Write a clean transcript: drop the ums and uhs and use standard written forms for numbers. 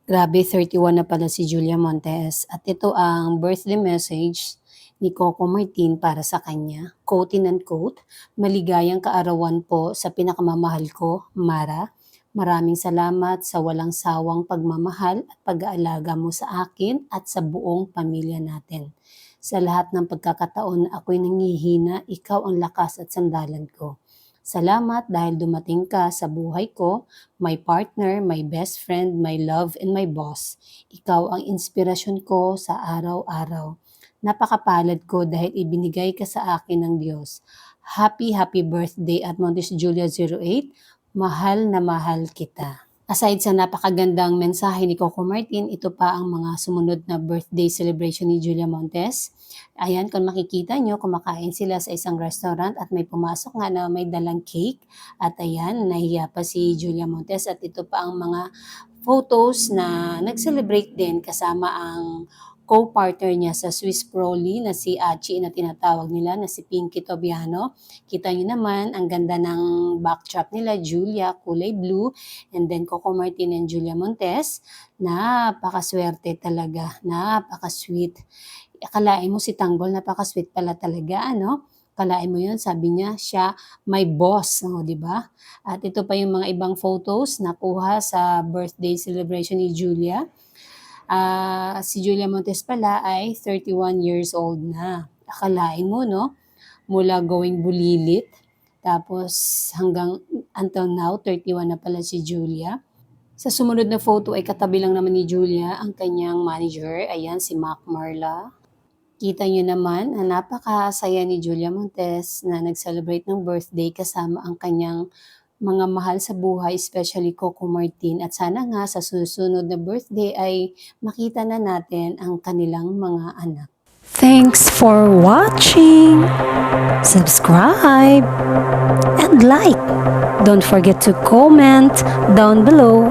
Grabe, 31 na pala si Julia Montes at ito ang birthday message ni Coco Martin para sa kanya. Quote and quote, "Maligayang kaarawan po sa pinakamamahal ko, Mara. Maraming salamat sa walang sawang pagmamahal at pag-aalaga mo sa akin at sa buong pamilya natin. Sa lahat ng pagkakataon na ako'y nangihina, ikaw ang lakas at sandalan ko. Salamat dahil dumating ka sa buhay ko, my partner, my best friend, my love, and my boss. Ikaw ang inspirasyon ko sa araw-araw. Napakapalad ko dahil ibinigay ka sa akin ng Diyos. Happy, happy birthday at Montes Julia 08. Mahal na mahal kita." Aside sa napakagandang mensahe ni Coco Martin, ito pa ang mga sumunod na birthday celebration ni Julia Montes. Ayan, kung makikita nyo, kumakain sila sa isang restaurant at may pumasok nga na may dalang cake. At ayan, nahiya pa si Julia Montes at ito pa ang mga photos na nag-celebrate din kasama ang co-partner niya sa Swiss Pro League na si Achi na tinatawag nila na si Pinky Tobiano. Kita nyo naman, ang ganda ng backdrop nila, Julia, kulay blue, and then Coco Martin and Julia Montes. Napakaswerte talaga, napaka-sweet. Akalain mo si Tanggol, napaka-sweet pala talaga, ano? Kalain mo yun, sabi niya, siya my boss, no, di ba? At ito pa yung mga ibang photos na kuha sa birthday celebration ni Julia. Si Julia Montes pala ay 31 years old na. Akalain mo, no? Mula going bulilit, tapos hanggang until now, 31 na pala si Julia. Sa sumunod na photo ay katabi lang naman ni Julia ang kanyang manager. Ayan, si Mac Marla. Kita nyo naman na napakasaya ni Julia Montes na nag-celebrate ng birthday kasama ang kanyang mga mahal sa buhay, especially Coco Martin. At sana nga sa susunod na birthday ay makita na natin ang kanilang mga anak. Thanks for watching. Subscribe and like. Don't forget to comment down below.